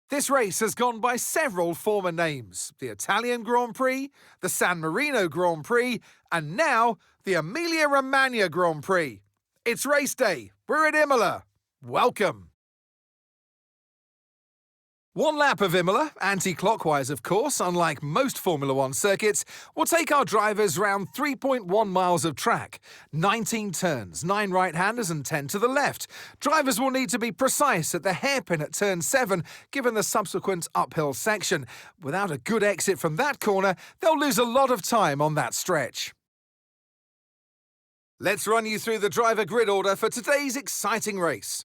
This race has gone by several former names: the Italian Grand Prix, the San Marino Grand Prix, and now the Emilia-Romagna Grand Prix. It's race day. We're at Imola. Welcome. One lap of Imola, anti-clockwise of course, unlike most Formula One circuits, will take our drivers round 3.1 miles of track, 19 turns, 9 right-handers and 10 to the left. Drivers will need to be precise at the hairpin at turn 7, given the subsequent uphill section. Without a good exit from that corner, they'll lose a lot of time on that stretch. Let's run you through the driver grid order for today's exciting race.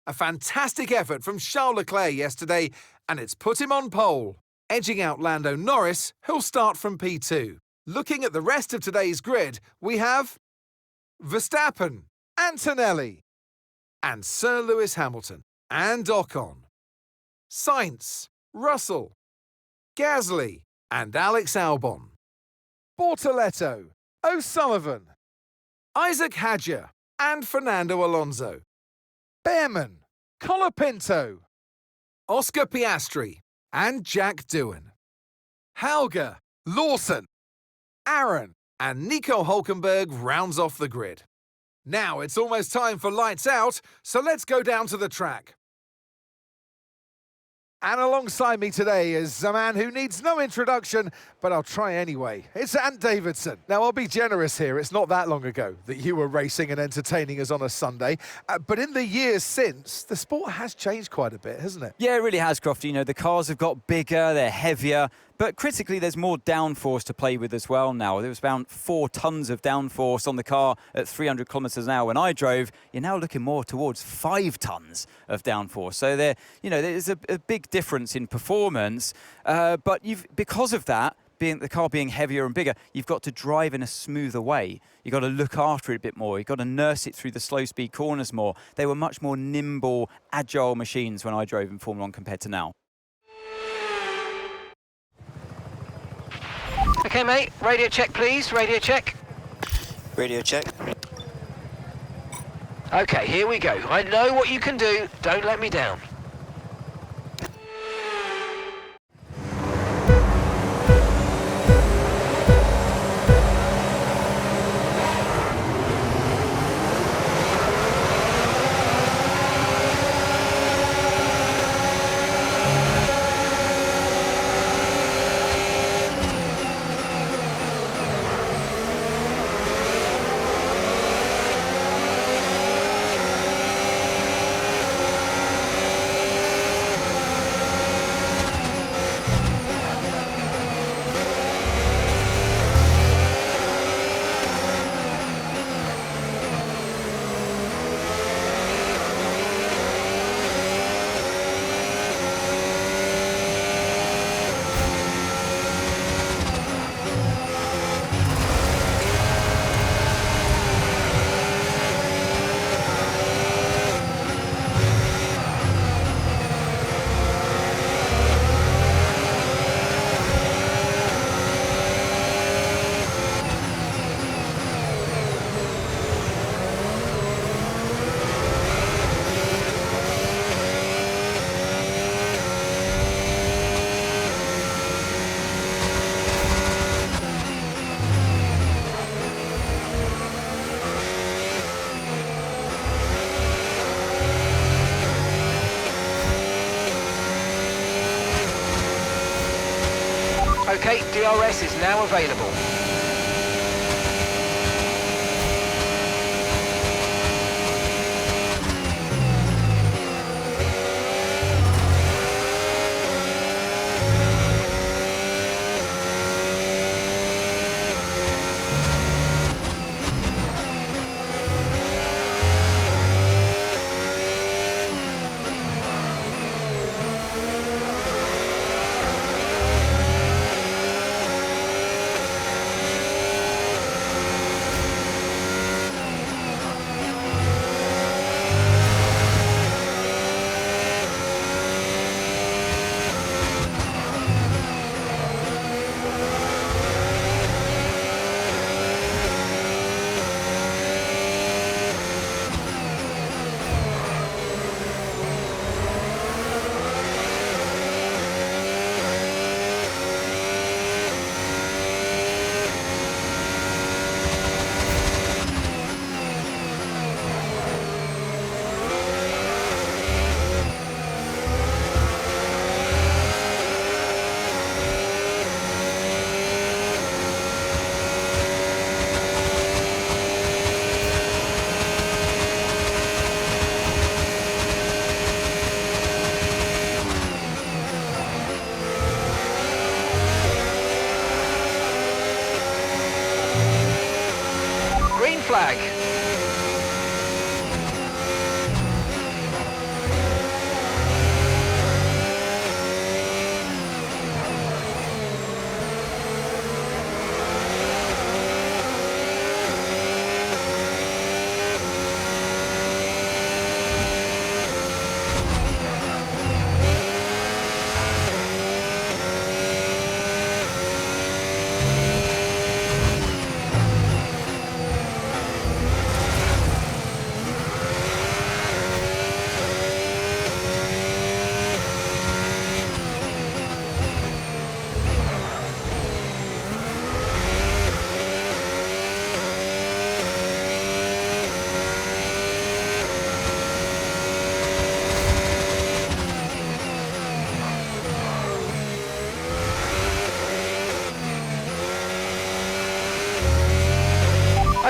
A fantastic effort from Charles Leclerc yesterday, and it's put him on pole, edging out Lando Norris, who'll start from P2. Looking at the rest of today's grid, we have Verstappen, Antonelli, and Sir Lewis Hamilton, and Ocon, Sainz, Russell, Gasly, and Alex Albon, Bortoletto, O'Sullivan, Isaac Hadjar, and Fernando Alonso, Behrman, Colapinto, Oscar Piastri, and Jack Doohan, Helga, Lawson, Aaron, and Nico Hulkenberg rounds off the grid. Now it's almost time for lights out, so let's go down to the track. And alongside me today is a man who needs no introduction, but I'll try anyway. It's Ant Davidson. Now, I'll be generous here. It's not that long ago that you were racing and entertaining us on a Sunday. But in the years since, the sport has changed quite a bit, hasn't it? Yeah, it really has, Crofty. You know, the cars have got bigger, they're heavier, but critically, there's more downforce to play with as well now. There was around 4 tons of downforce on the car at 300 kilometres an hour when I drove. You're now looking more towards 5 tons of downforce. So there's a big difference in performance. But because of that, the car being heavier and bigger, you've got to drive in a smoother way. You've got to look after it a bit more. You've got to nurse it through the slow speed corners more. They were much more nimble, agile machines when I drove in Formula 1 compared to now. Okay, mate, radio check, please, radio check. Radio check. Okay, here we go. I know what you can do. Don't let me down. Okay, DRS is now available. flag.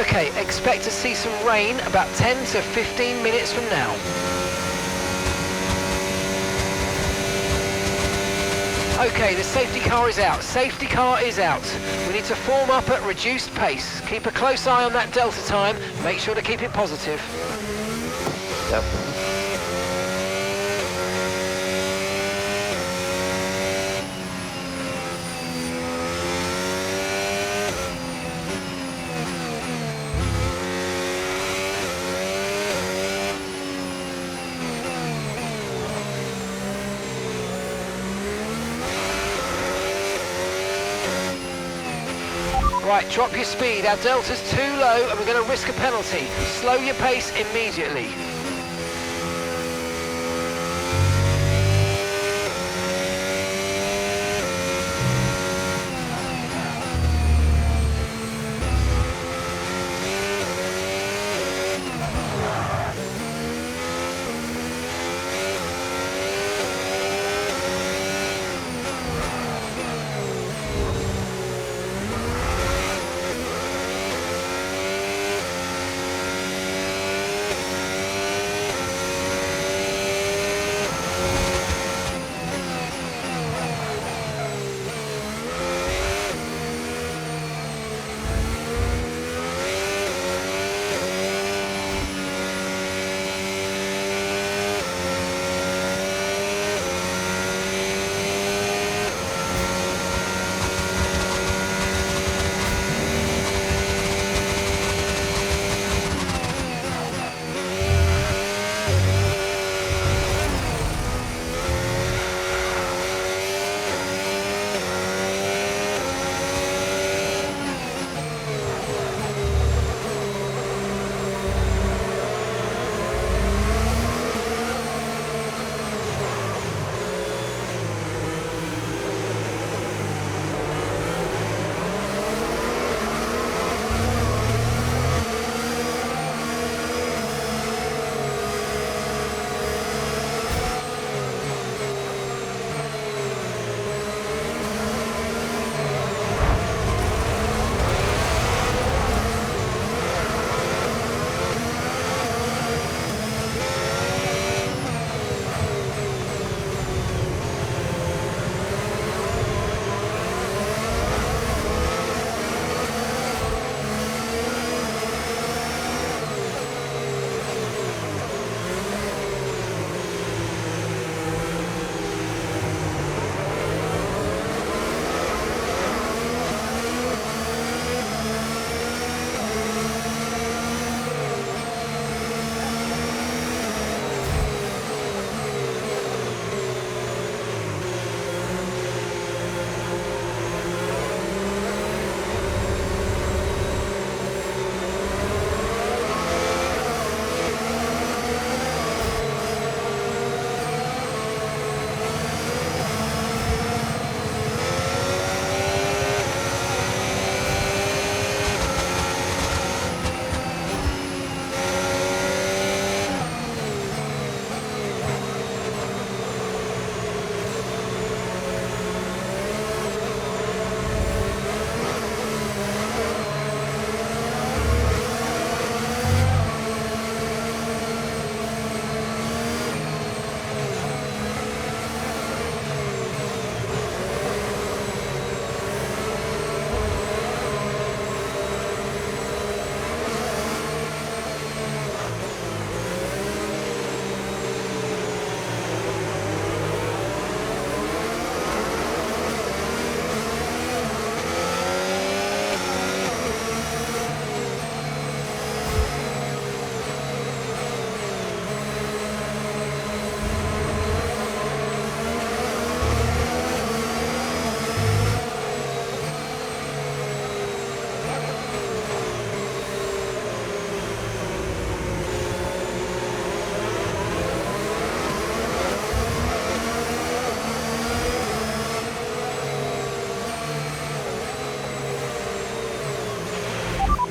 Okay, expect to see some rain about 10 to 15 minutes from now. Okay, the safety car is out. Safety car is out. We need to form up at reduced pace. Keep a close eye on that delta time. Make sure to keep it positive. Yep. Right, drop your speed. Our delta's too low and we're going to risk a penalty. Slow your pace immediately.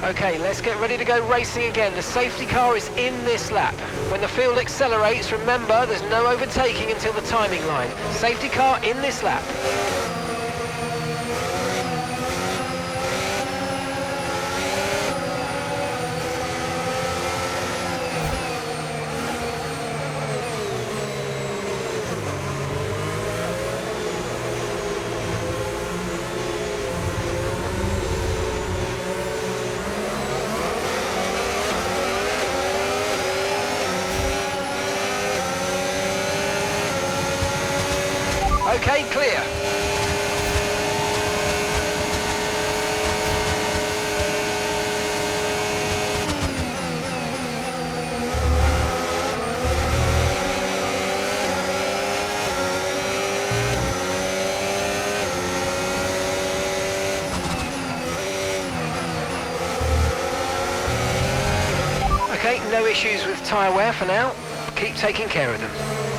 Okay, let's get ready to go racing again. The safety car is in this lap. When the field accelerates, remember there's no overtaking until the timing line. Safety car in this lap. Okay, clear. Okay, no issues with tyre wear for now. Keep taking care of them.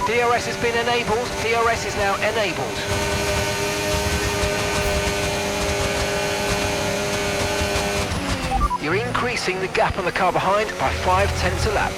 DRS has been enabled. DRS is now enabled. You're increasing the gap on the car behind by 0.5 a lap.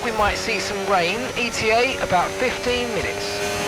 We might see some rain. ETA about 15 minutes.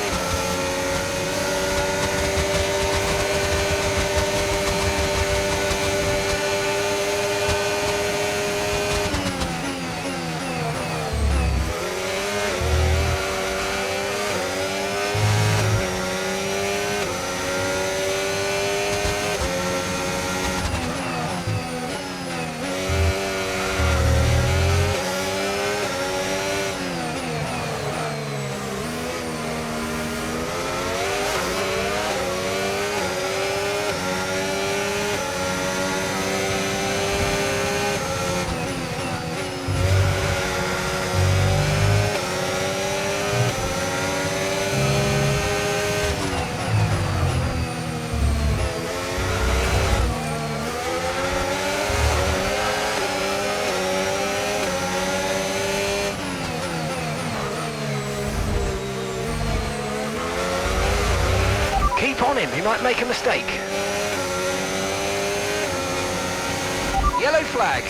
Keep on him, he might make a mistake. Yellow flag.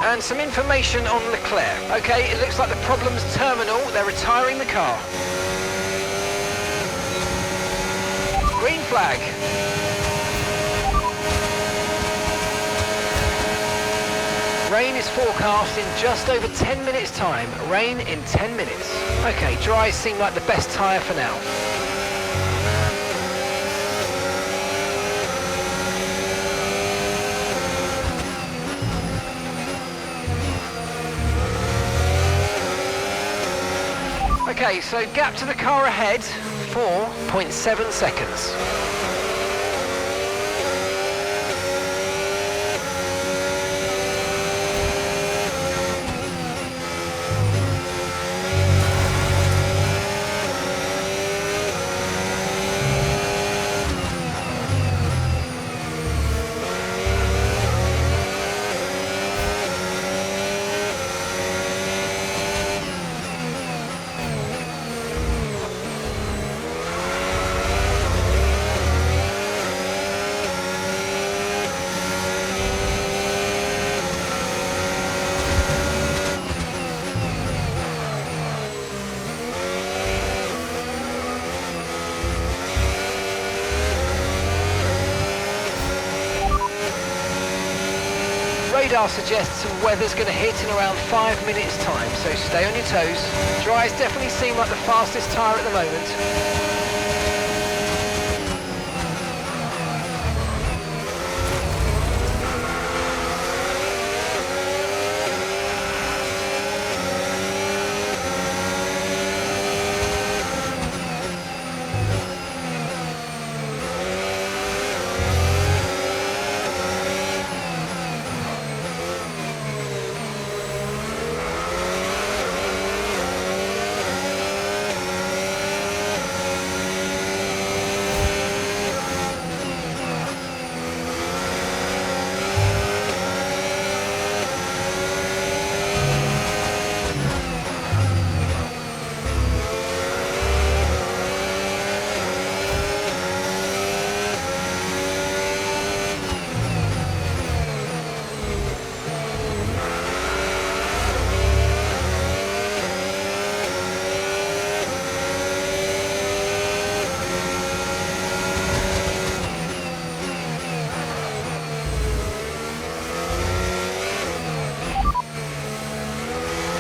And some information on Leclerc. Okay, it looks like the problem's terminal. They're retiring the car. Green flag. Rain is forecast in just over 10 minutes time. Rain in 10 minutes. Okay, dries seem like the best tyre for now. Okay, so gap to the car ahead, 4.7 seconds. Radar suggests some weather's going to hit in around 5 minutes time, so stay on your toes. Dries definitely seem like the fastest tyre at the moment.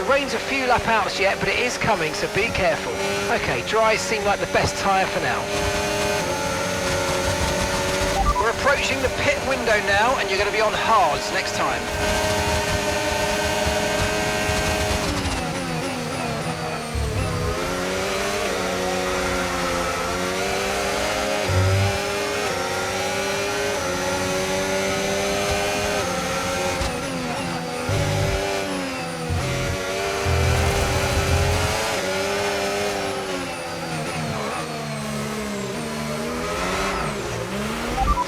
Rain's a few lap outs yet, but it is coming, so be careful. Okay, dries seem like the best tyre for now. We're approaching the pit window now, and you're going to be on hards next time.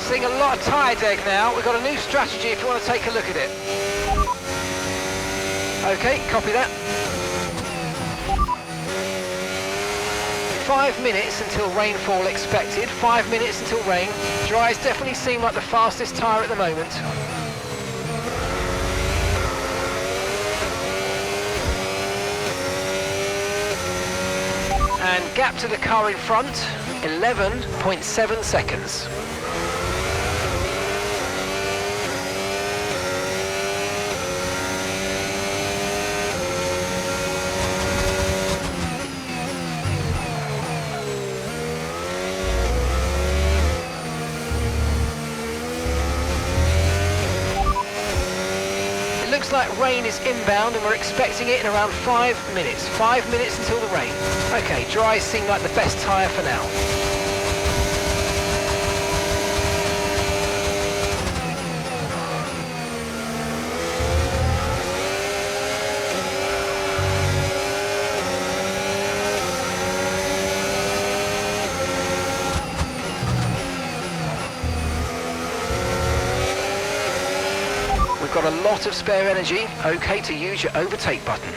Seeing a lot of tyre deg now. We've got a new strategy if you want to take a look at it. Okay, copy that. 5 minutes until rainfall expected. 5 minutes until rain. Dries definitely seem like the fastest tyre at the moment. And gap to the car in front, 11.7 seconds. Looks like rain is inbound and we're expecting it in around 5 minutes. 5 minutes until the rain. Okay, dries seem like the best tyre for now. We've got a lot of spare energy, okay to use your overtake button.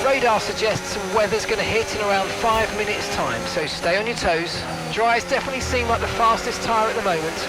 Radar suggests some weather's going to hit in around 5 minutes time, so stay on your toes. Dries definitely seem like the fastest tyre at the moment.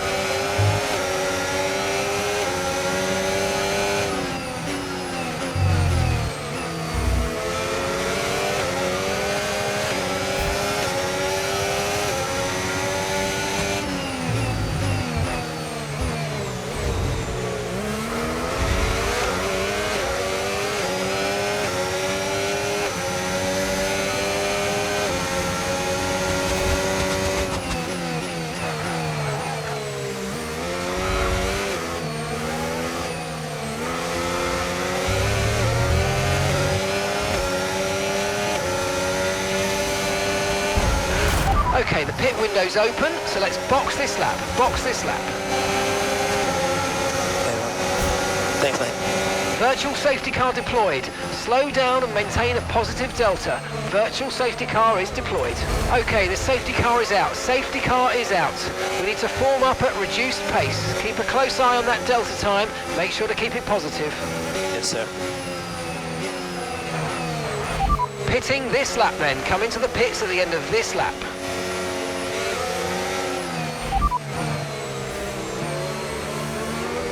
Okay, the pit window's open, so let's box this lap. Box this lap. Thanks, mate. Virtual safety car deployed. Slow down and maintain a positive delta. Virtual safety car is deployed. Okay, the safety car is out. Safety car is out. We need to form up at reduced pace. Keep a close eye on that delta time. Make sure to keep it positive. Yes, sir. Pitting this lap then. Come into the pits at the end of this lap.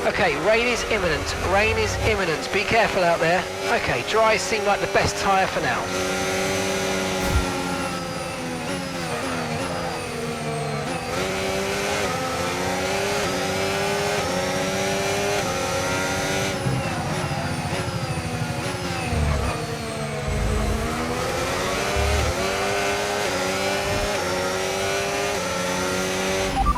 Okay, rain is imminent. Rain is imminent. Be careful out there. Okay, dries seem like the best tyre for now.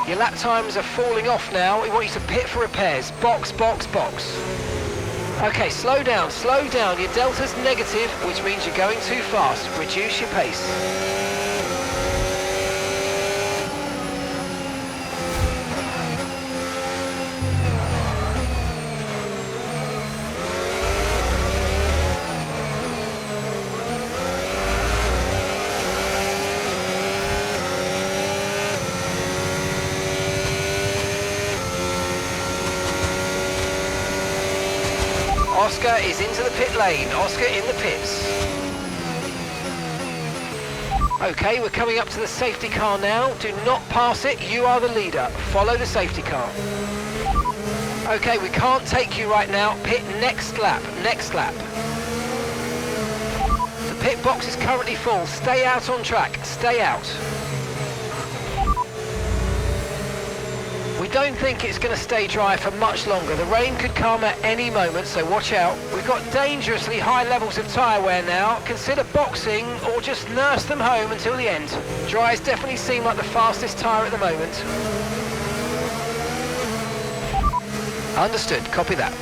Your lap times are falling off now. We want you to pit for repairs. Box, box, box. Okay, slow down, slow down. Your delta's negative, which means you're going too fast. Reduce your pace. Oscar is into the pit lane. Oscar in the pits. Okay, we're coming up to the safety car now. Do not pass it. You are the leader. Follow the safety car. Okay, we can't take you right now. Pit next lap. Next lap. The pit box is currently full. Stay out on track. Stay out. We don't think it's going to stay dry for much longer. The rain could come at any moment, so watch out. We've got dangerously high levels of tyre wear now. Consider boxing or just nurse them home until the end. Dries definitely seem like the fastest tyre at the moment. Understood. Copy that.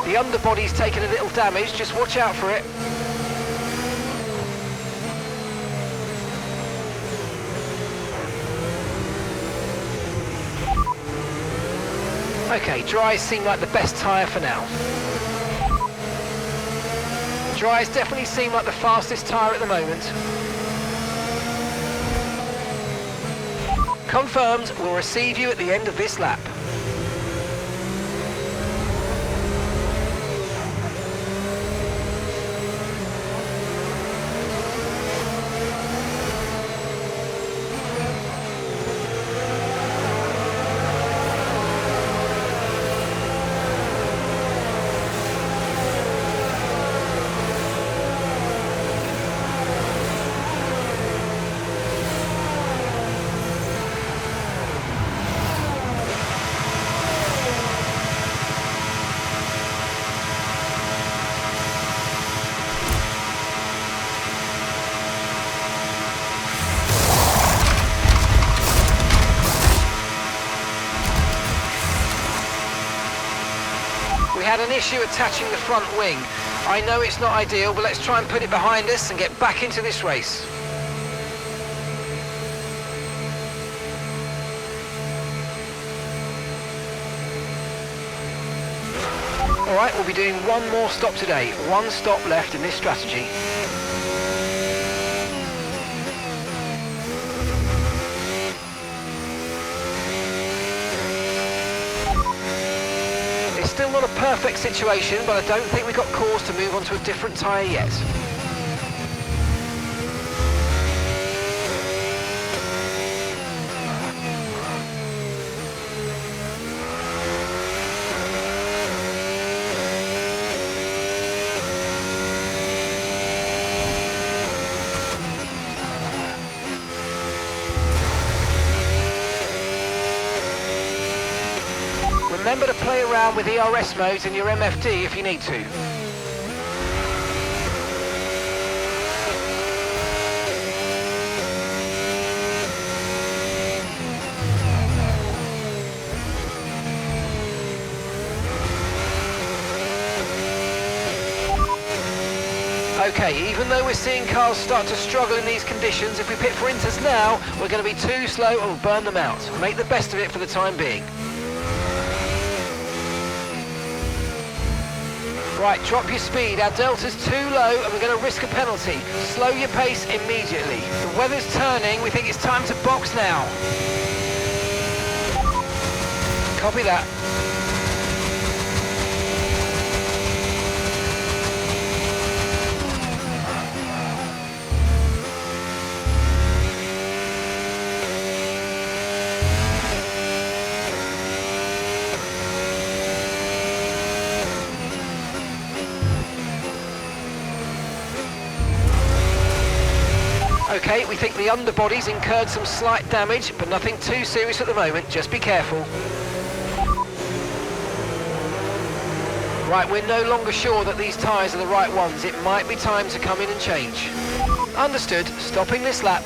The underbody's taken a little damage, just watch out for it. Okay, dries seem like the best tyre for now. Dries definitely seem like the fastest tyre at the moment. Confirmed, we'll receive you at the end of this lap. We had an issue attaching the front wing. I know it's not ideal, but let's try and put it behind us and get back into this race. All right, we'll be doing one more stop today. One stop left in this strategy. Still not a perfect situation, but I don't think we've got cause to move on to a different tyre yet. remember to play around with ERS modes in your MFD if you need to. Okay, even though we're seeing cars start to struggle in these conditions, if we pit for inters now, we're going to be too slow and we'll burn them out. Make the best of it for the time being. Right, drop your speed. Our delta's too low and we're going to risk a penalty. Slow your pace immediately. The weather's turning. We think it's time to box now. Copy that. Okay, we think the underbody's incurred some slight damage, but nothing too serious at the moment. Just be careful. Right, we're no longer sure that these tyres are the right ones. It might be time to come in and change. Understood. Stopping this lap.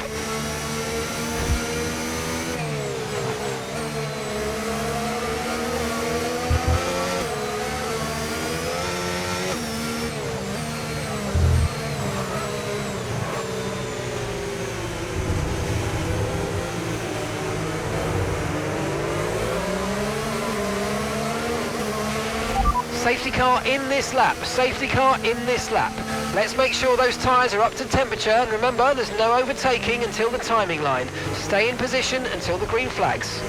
Safety car in this lap, safety car in this lap. Let's make sure those tyres are up to temperature, and remember, there's no overtaking until the timing line. Stay in position until the green flags.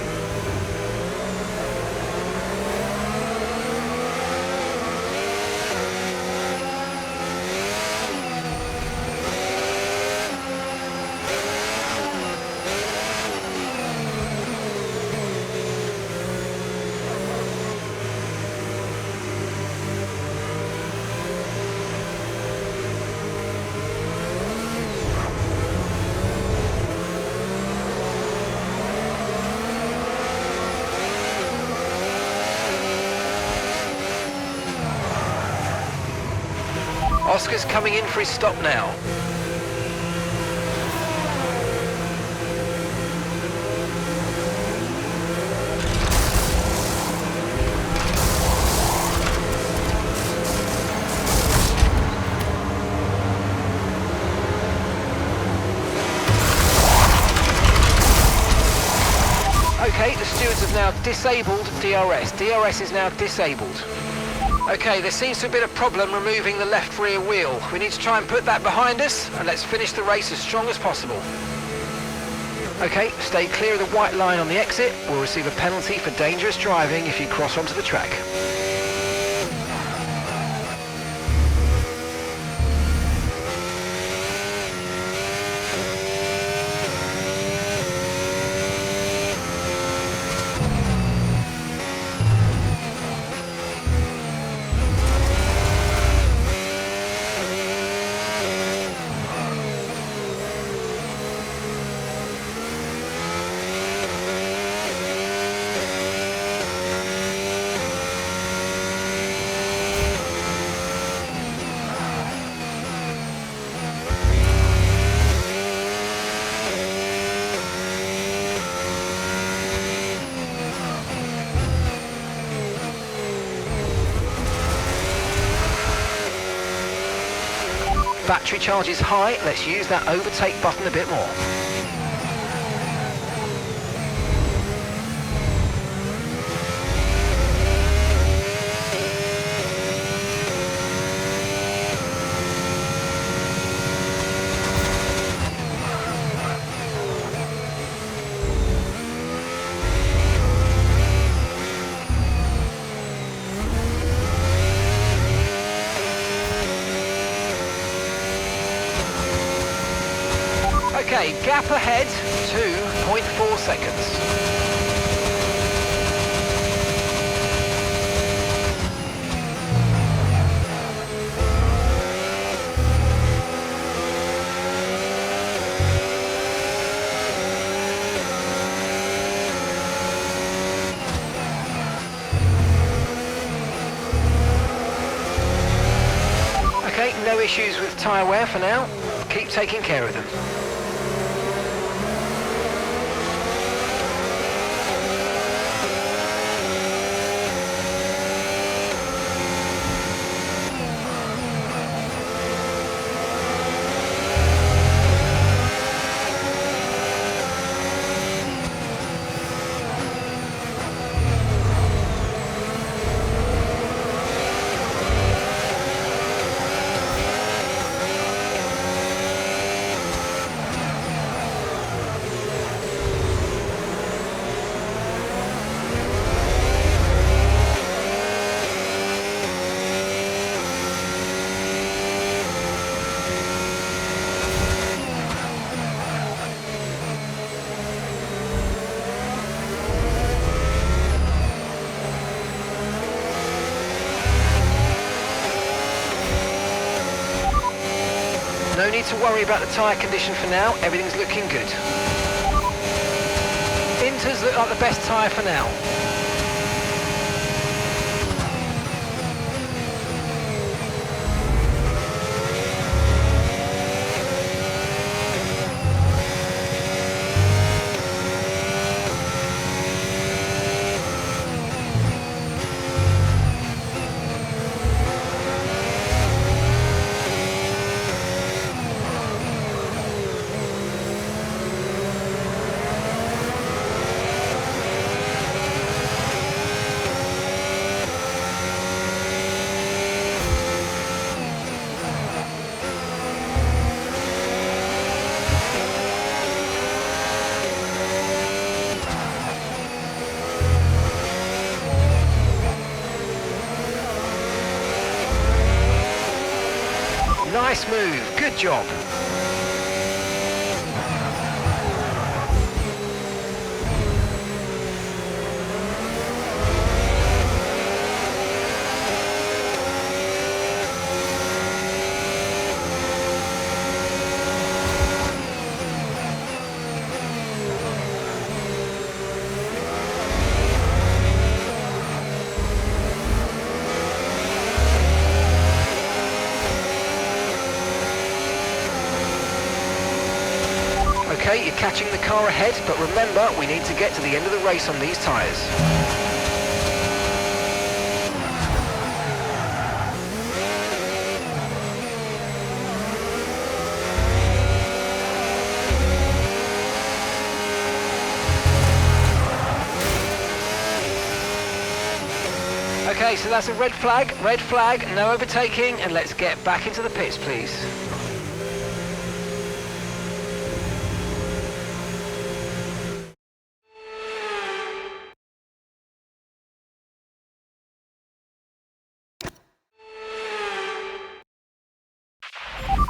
Oscar's coming in for his stop now. Okay, the stewards have now disabled DRS. DRS is now disabled. Okay, there seems to have been a problem removing the left rear wheel. We need to try and put that behind us, and let's finish the race as strong as possible. Okay, stay clear of the white line on the exit. We'll receive a penalty for dangerous driving if you cross onto the track. Battery charge is high, let's use that overtake button a bit more. Okay, gap ahead, 2.4 seconds. no issues with tyre wear for now. Keep taking care of them. No need to worry about the tyre condition for now, everything's looking good. Inters look like the best tyre for now. Nice move, good job. Okay, you're catching the car ahead, but remember, we need to get to the end of the race on these tyres. Okay, so that's a red flag, no overtaking, and let's get back into the pits, please.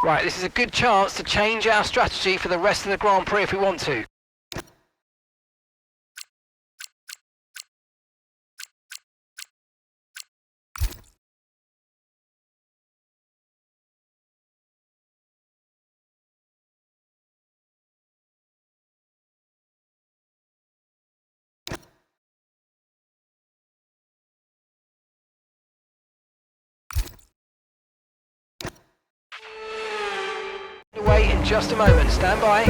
Right, this is a good chance to change our strategy for the rest of the Grand Prix if we want to. Away in just a moment, stand by.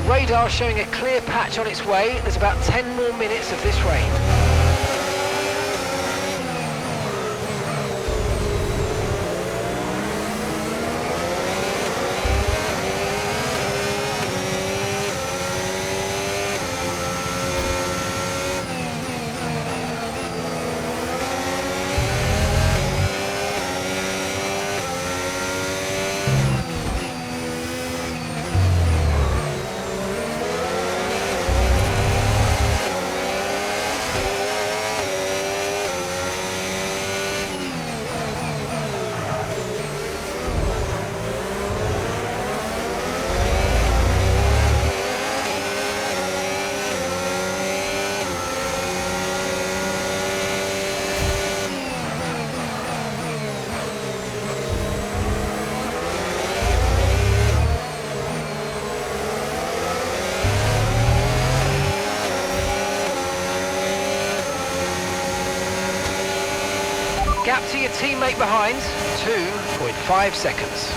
Radar showing a clear patch on its way. There's about 10 more minutes of this rain. gap to your teammate behind, 2.5 seconds.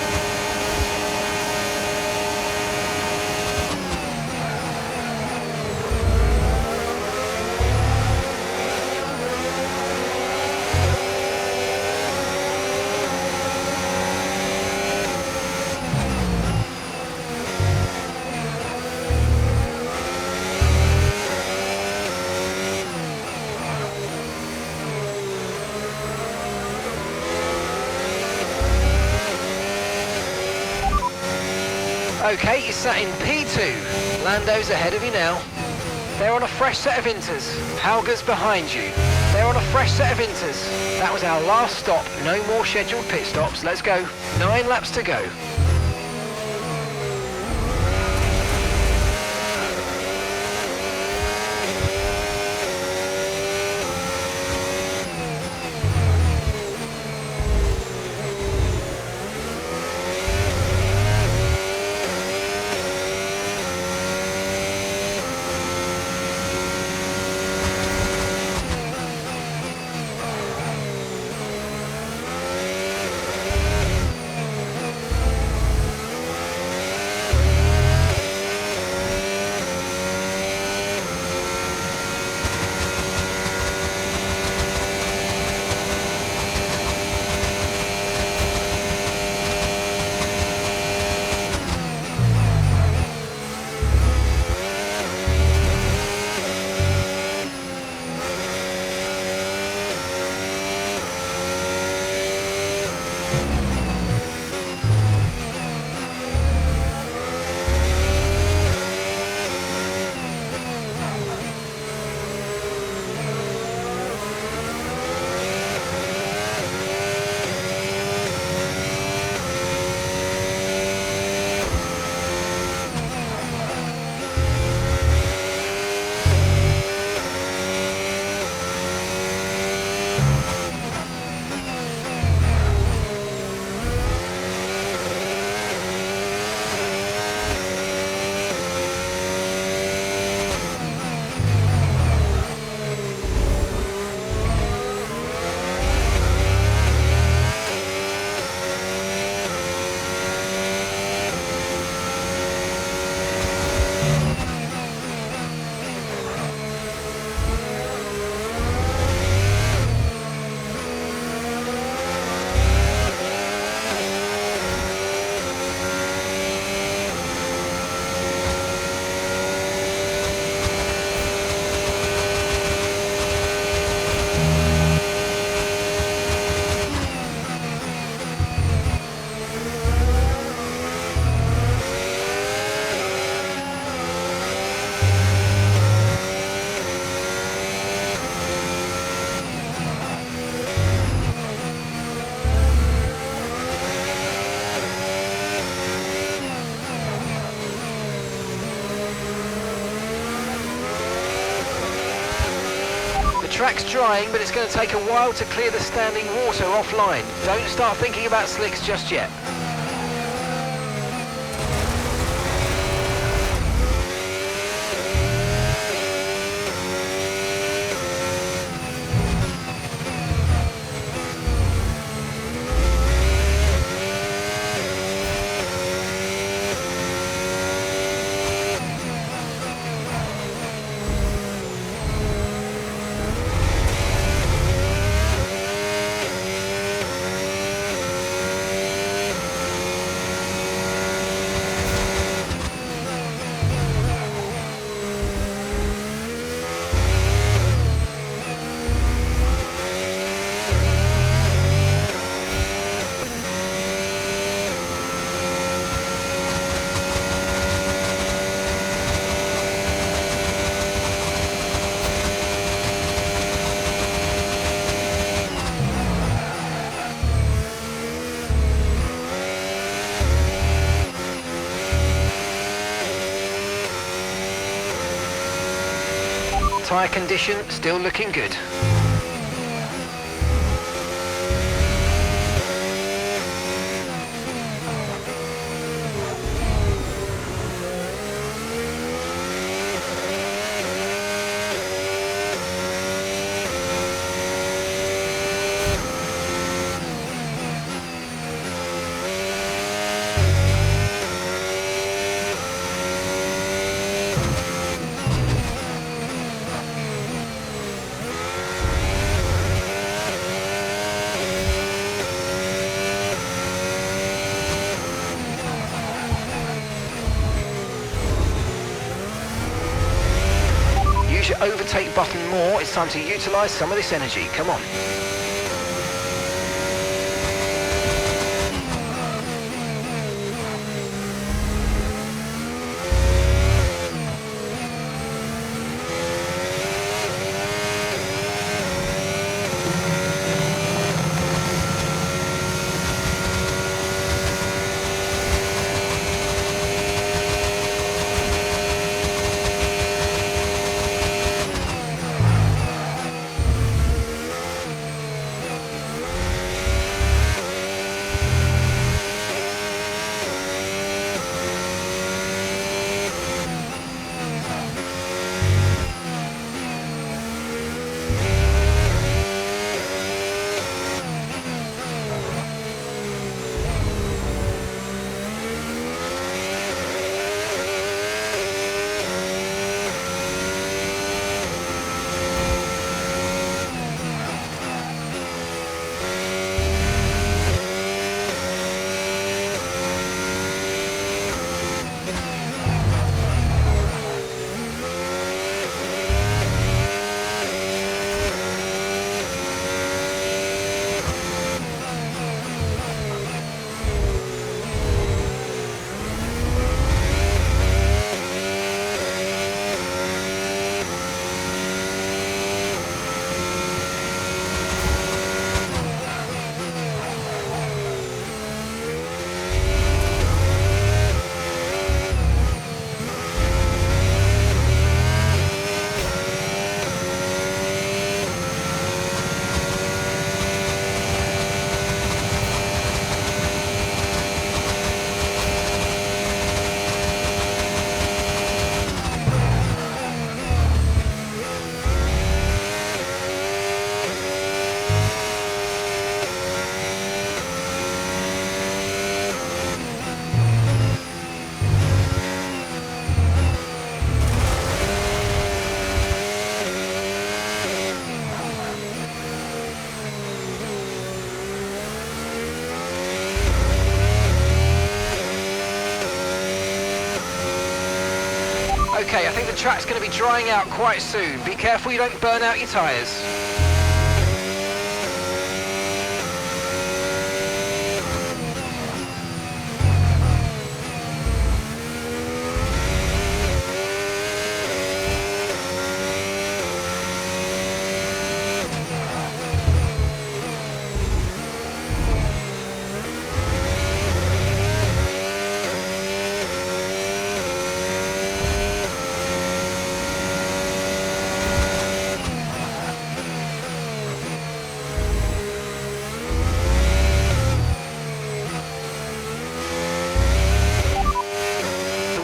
Okay, you're sat in P2. Lando's ahead of you now. They're on a fresh set of inters. Halga's behind you. They're on a fresh set of inters. That was our last stop. No more scheduled pit stops. Let's go. 9 laps to go. The track's drying, but it's going to take a while to clear the standing water offline. Don't start thinking about slicks just yet. Tyre condition still looking good. use your overtake button more. It's time to utilise some of this energy. Come on. Okay, I think the track's going to be drying out quite soon. Be careful you don't burn out your tyres.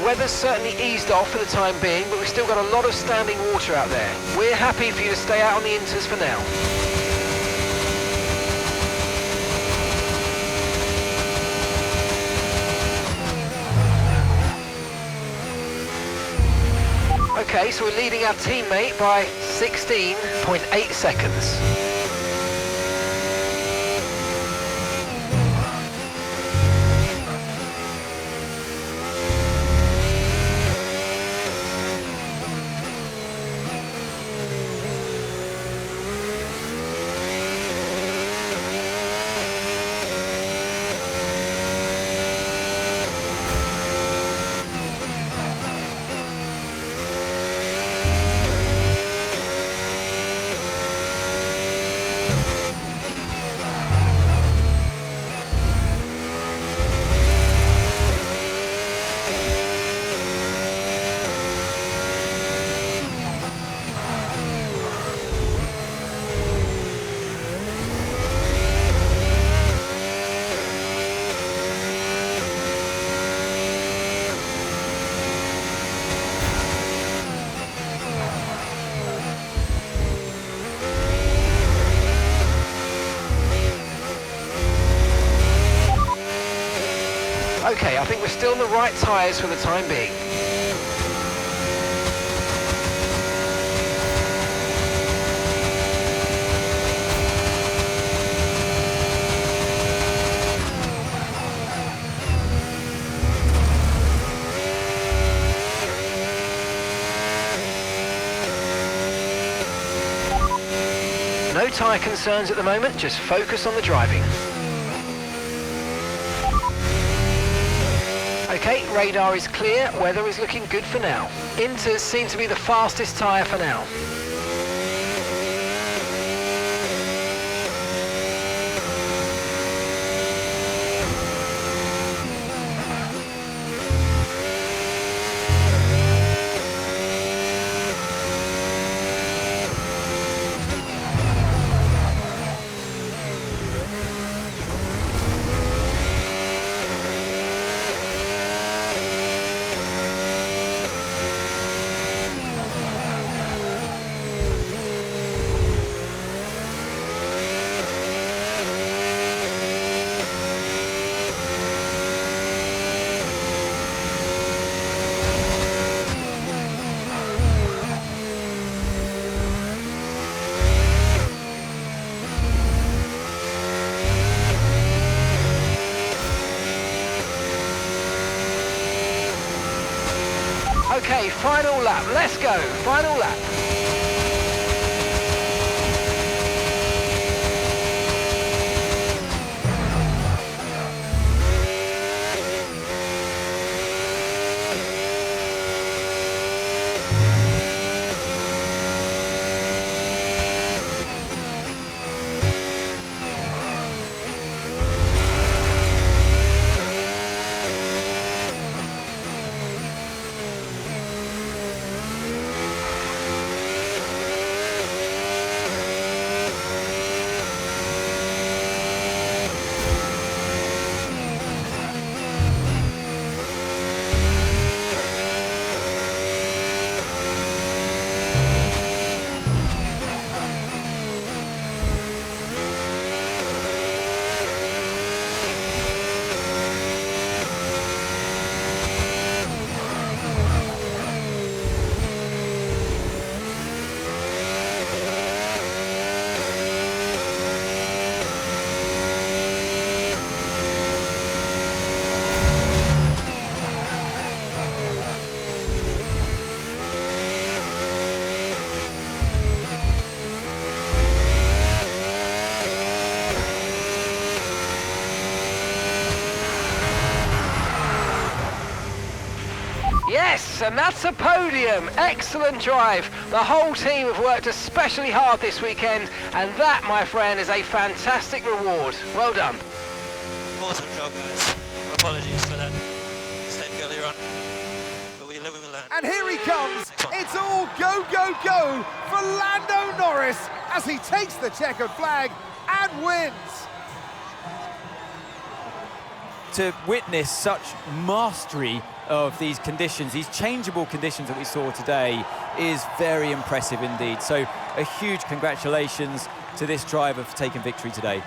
The weather's certainly eased off for the time being, but we've still got a lot of standing water out there. We're happy for you to stay out on the inters for now. Okay, so we're leading our teammate by 16.8 seconds. Okay, I think we're still on the right tyres for the time being. No tyre concerns at the moment, just focus on the driving. Okay, radar is clear, weather is looking good for now. Inters seem to be the fastest tyre for now. Okay, final lap, let's go, final lap. Yes, and that's a podium. Excellent drive. The whole team have worked especially hard this weekend, and that, my friend, is a fantastic reward. Well done. Awesome job, guys. Apologies for that mistake earlier on, but we live and we learn. And here he comes. It's all go, go, go for Lando Norris as he takes the checkered flag and wins. To witness such mastery of these conditions, these changeable conditions that we saw today, is very impressive indeed. So a huge congratulations to this driver for taking victory today.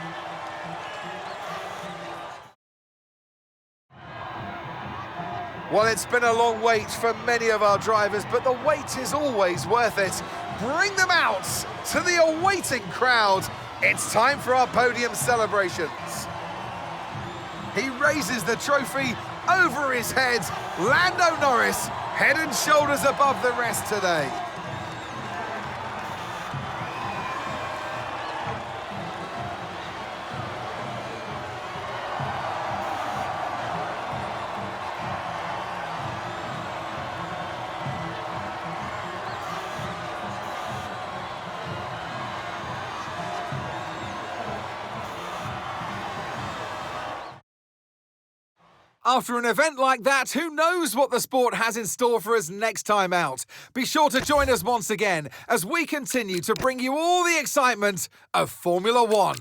Well, it's been a long wait for many of our drivers, but the wait is always worth it. Bring them out to the awaiting crowd. It's time for our podium celebrations. He raises the trophy over his head. Lando Norris, head and shoulders above the rest today. After an event like that, who knows what the sport has in store for us next time out? Be sure to join us once again as we continue to bring you all the excitement of Formula One.